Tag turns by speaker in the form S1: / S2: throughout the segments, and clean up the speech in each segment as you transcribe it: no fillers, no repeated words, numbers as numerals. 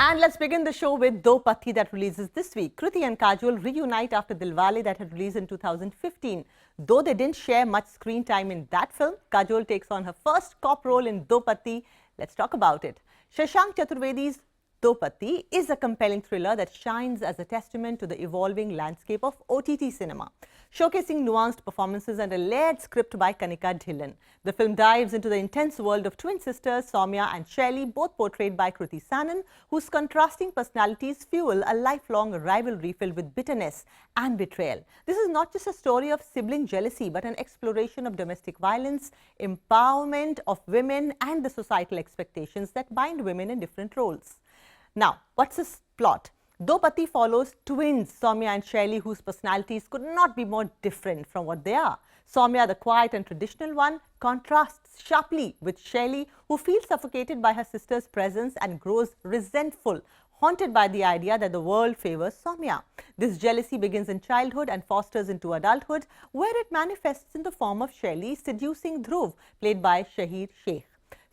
S1: And let's begin the show with Do Patti that releases this week. Kriti and Kajol reunite after Dilwale that had released in 2015. Though they didn't share much screen time in that film, Kajol takes on her first cop role in Do Patti. Let's talk about it. Shashanka Chaturvedi's Do Patti is a compelling thriller that shines as a testament to the evolving landscape of OTT cinema, showcasing nuanced performances and a layered script by Kanika Dhillon. The film dives into the intense world of twin sisters Soumya and Shaili, both portrayed by Kriti Sanon, whose contrasting personalities fuel a lifelong rivalry filled with bitterness and betrayal. This is not just a story of sibling jealousy, but an exploration of domestic violence, empowerment of women, and the societal expectations that bind women in different roles. Now, what's this plot? Do Patti follows twins Soumya and Shaili, whose personalities could not be more different from what they are. Soumya, the quiet and traditional one, contrasts sharply with Shaili, who feels suffocated by her sister's presence and grows resentful, haunted by the idea that the world favors Soumya. This jealousy begins in childhood and fosters into adulthood, where it manifests in the form of Shaili seducing Dhruv, played by Shaheer Sheikh,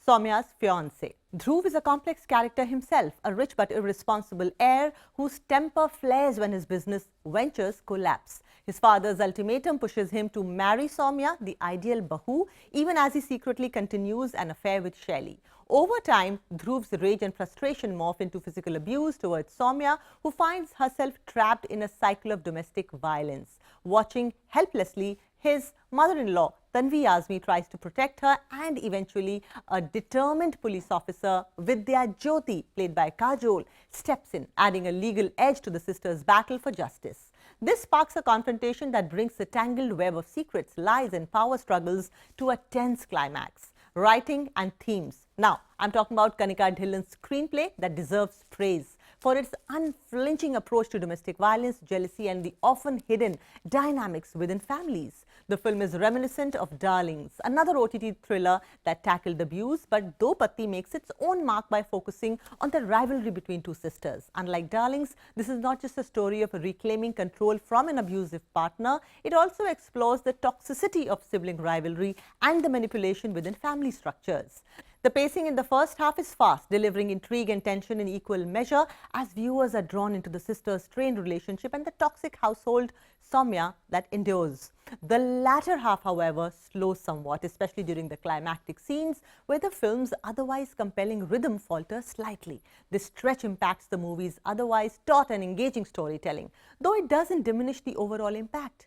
S1: Soumya's fiancé. Dhruv is a complex character himself, a rich but irresponsible heir whose temper flares when his business ventures collapse. His father's ultimatum pushes him to marry Soumya, the ideal bahu, even as he secretly continues an affair with Shaili. Over time, Dhruv's rage and frustration morph into physical abuse towards Soumya, who finds herself trapped in a cycle of domestic violence. Watching helplessly, his mother-in-law, Tanvi Azmi, tries to protect her, and eventually a determined police officer, Vidya Jyoti, played by Kajol, steps in, adding a legal edge to the sisters' battle for justice. This sparks a confrontation that brings the tangled web of secrets, lies and power struggles to a tense climax. Writing and themes. Now, I'm talking about Kanika Dhillon's screenplay that deserves praise for its unflinching approach to domestic violence, jealousy, and the often hidden dynamics within families. The film is reminiscent of Darlings, another OTT thriller that tackled abuse, but Do Patti makes its own mark by focusing on the rivalry between two sisters. Unlike Darlings, this is not just a story of reclaiming control from an abusive partner. It also explores the toxicity of sibling rivalry and the manipulation within family structures. The pacing in the first half is fast, delivering intrigue and tension in equal measure as viewers are drawn into the sisters' strained relationship and the toxic household Soumya that endures. The latter half, however, slows somewhat, especially during the climactic scenes where the film's otherwise compelling rhythm falters slightly. This stretch impacts the movie's otherwise taut and engaging storytelling, though it doesn't diminish the overall impact.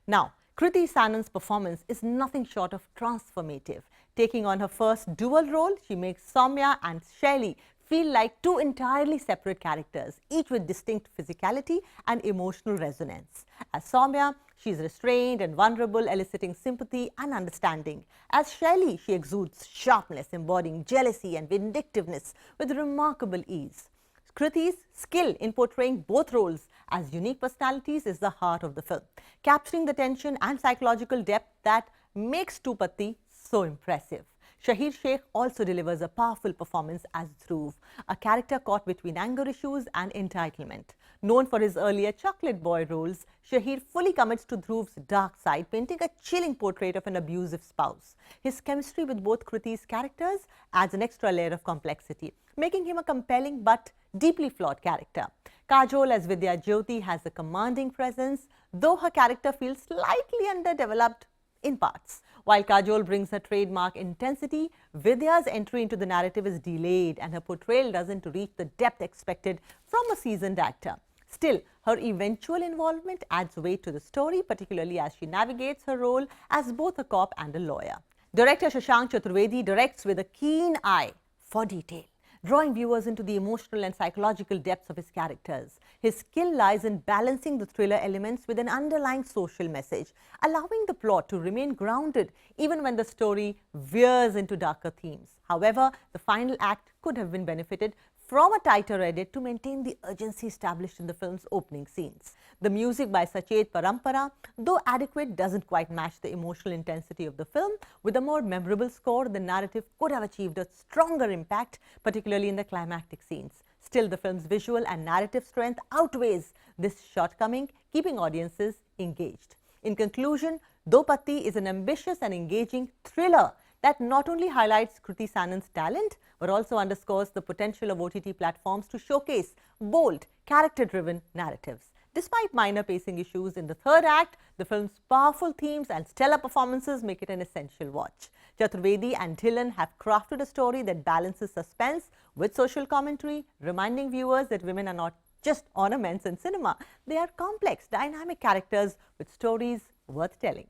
S1: Now, Kriti Sanon's performance is nothing short of transformative. Taking on her first dual role, she makes Soumya and Shaili feel like two entirely separate characters, each with distinct physicality and emotional resonance. As Soumya, she is restrained and vulnerable, eliciting sympathy and understanding. As Shaili, she exudes sharpness, embodying jealousy and vindictiveness with remarkable ease. Kriti's skill in portraying both roles as unique personalities is the heart of the film, capturing the tension and psychological depth that makes Do Patti so impressive. Shaheer Sheikh also delivers a powerful performance as Dhruv, a character caught between anger issues and entitlement. Known for his earlier chocolate boy roles, Shaheer fully commits to Dhruv's dark side, painting a chilling portrait of an abusive spouse. His chemistry with both Kriti's characters adds an extra layer of complexity, making him a compelling but deeply flawed character. Kajol as Vidya Jyoti has a commanding presence, though her character feels slightly underdeveloped in parts. While Kajol brings her trademark intensity, Vidya's entry into the narrative is delayed and her portrayal doesn't reach the depth expected from a seasoned actor. Still, her eventual involvement adds weight to the story, particularly as she navigates her role as both a cop and a lawyer. Director Shashanka Chaturvedi directs with a keen eye for detail, drawing viewers into the emotional and psychological depths of his characters. His skill lies in balancing the thriller elements with an underlying social message, allowing the plot to remain grounded even when the story veers into darker themes. However, the final act could have been benefited from a tighter edit to maintain the urgency established in the film's opening scenes. The music by Sachet Parampara, though adequate, doesn't quite match the emotional intensity of the film. With a more memorable score, the narrative could have achieved a stronger impact, particularly in the climactic scenes. Still, the film's visual and narrative strength outweighs this shortcoming, keeping audiences engaged. In conclusion, Do Patti is an ambitious and engaging thriller that not only highlights Kriti Sanon's talent, but also underscores the potential of OTT platforms to showcase bold, character-driven narratives. Despite minor pacing issues in the third act, the film's powerful themes and stellar performances make it an essential watch. Chaturvedi and Dhillon have crafted a story that balances suspense with social commentary, reminding viewers that women are not just ornaments in cinema. They are complex, dynamic characters with stories worth telling.